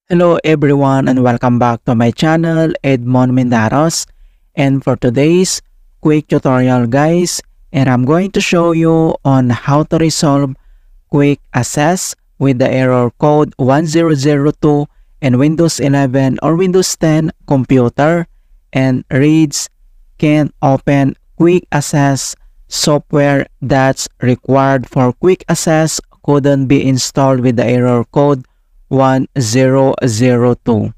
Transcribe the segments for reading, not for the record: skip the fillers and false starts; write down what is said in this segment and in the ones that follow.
Hello everyone and welcome back to my channel, Edmond Mendaros. And for today's quick tutorial guys, and I'm going to show you on how to resolve quick access with the error code 1002 in Windows 11 or Windows 10 computer, and reads can't open quick access software that's required for quick access couldn't be installed with the error code 1002.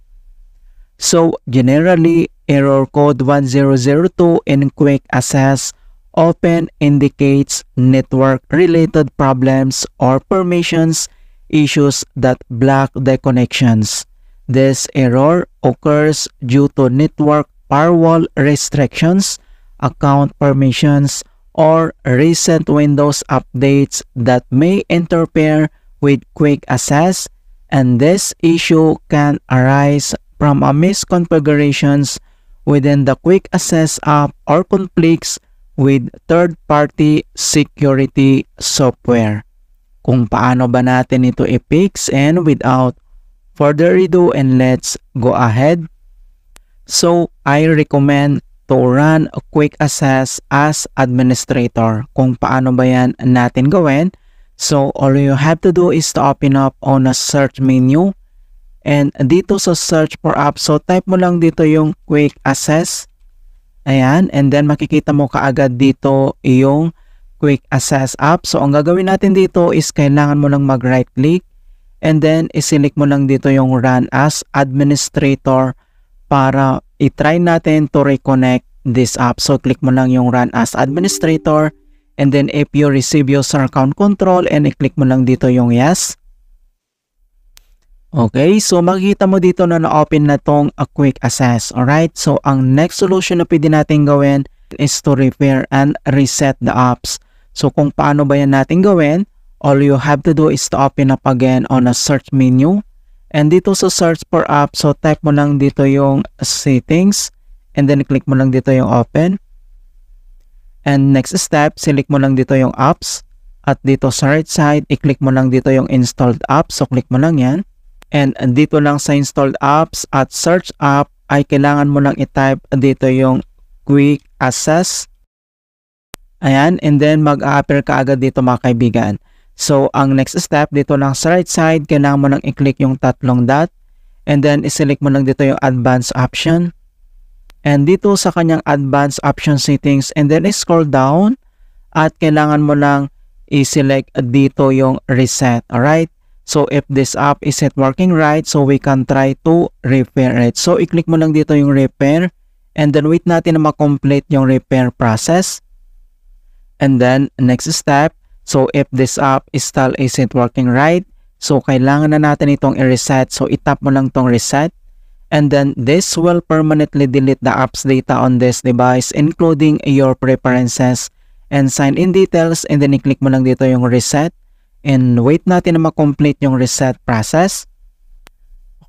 So generally, error code 1002 in quick access often indicates network-related problems or permissions issues that block the connections. This error occurs due to network firewall restrictions, account permissions, or recent Windows updates that may interfere with quick access, and this issue can arise from a misconfigurations within the quick access app or conflicts with third-party security software. Kung paano ba natin ito i-fix, and without further ado, and let's go ahead. So I recommend to run a quick access as administrator. Kung paano ba yan natin gawin? So all you have to do is to open up on a search menu, and dito sa search for app, so type mo lang dito yung quick access. Ayan, and then makikita mo kaagad dito yung quick access app. So ang gagawin natin dito is kailangan mo lang mag right click, and then iselect mo lang dito yung run as administrator para i-try natin to reconnect this app. So click mo lang yung run as administrator, and then if you receive user account control, and i-click mo lang dito yung yes. Okay, so makikita mo dito na na-open na tong a quick access. Alright, so ang next solution na pwede natin gawin is to repair and reset the apps. So kung paano ba yan natin gawin, all you have to do is to open up again on a search menu. And dito sa search for app, so type mo lang dito yung settings, and then click mo lang dito yung open. And next step, select mo lang dito yung apps. At dito sa right side, i-click mo lang dito yung installed apps. So click mo lang yan. And dito lang sa installed apps at search app, ay kailangan mo lang i-type dito yung quick access. Ayan, and then mag-a-appear ka agad dito mga kaibigan. So ang next step, dito lang sa right side, kailangan mo lang i-click yung tatlong dot. And then i-select mo lang dito yung advanced option. And dito sa kanyang advanced option settings, and then scroll down at kailangan mo lang i-select dito yung reset. Alright, so if this app isn't working right, so we can try to repair it. So i-click mo lang dito yung repair, and then wait natin na ma-complete yung repair process. And then next step, so if this app still isn't working right, so kailangan na natin itong i-reset. So itap mo lang tong reset. And then this will permanently delete the app's data on this device, including your preferences and sign-in details. And then i-click mo lang dito yung reset, and wait natin na ma-complete yung reset process.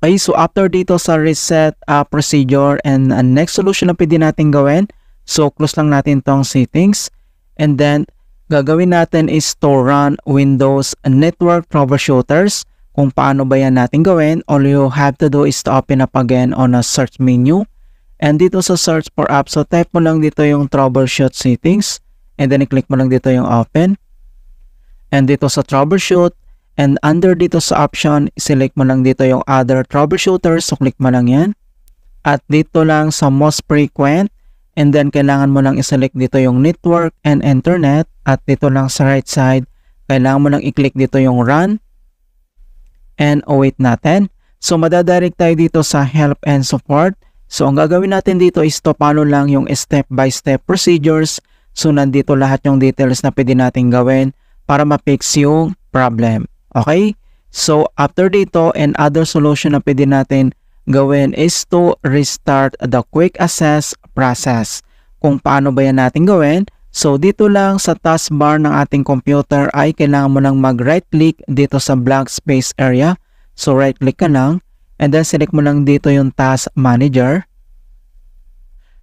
Okay, so after dito sa reset procedure, and next solution na pwede natin gawin, so close lang natin tong settings, and then gagawin natin is to run Windows Network Troubleshooters. Kung paano ba yan natin gawin, all you have to do is to open up again on a search menu. And dito sa search for app, so type mo lang dito yung troubleshoot settings, and then i-click mo lang dito yung open. And dito sa troubleshoot, and under dito sa option, select mo lang dito yung other troubleshooters, so click mo lang yan. At dito lang sa most frequent, and then kailangan mo lang i-select dito yung network and internet. At dito lang sa right side, kailangan mo lang i-click dito yung run. And wait natin. So madadirect tayo dito sa help and support. So ang gagawin natin dito is to paano lang yung step-by-step procedures. So nandito lahat yung details na pwede natin gawin para ma-fix yung problem. Okay? So after dito, and other solution na pwede natin gawin is to restart the quick access process. Kung paano ba yan natin gawin? So dito lang sa taskbar ng ating computer ay kailangan mo lang mag-right click dito sa blank space area. So right click ka lang, and then select mo lang dito yung task manager.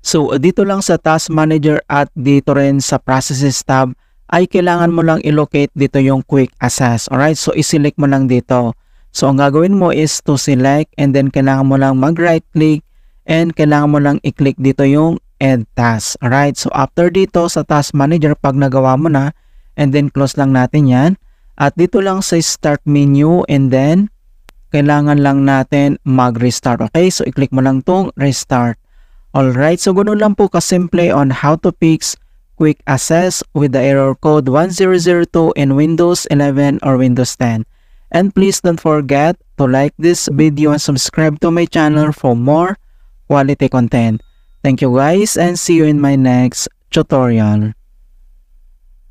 So dito lang sa task manager at dito rin sa processes tab ay kailangan mo lang i-locate dito yung quick access. Alright, so i-select mo lang dito. So ang gagawin mo is to select and then kailangan mo lang mag-right click and kailangan mo lang i-click dito yung Add Task. Alright, so after dito sa Task Manager, pag nagawa mo na, and then close lang natin yan. At dito lang sa Start Menu and then kailangan lang natin mag-restart. Okay, so i-click mo lang tong Restart. Alright, so ganoon lang po kasimple on how to fix Quick Access with the error code 1002 in Windows 11 or Windows 10. And please don't forget to like this video and subscribe to my channel for more quality content. Thank you guys and see you in my next tutorial.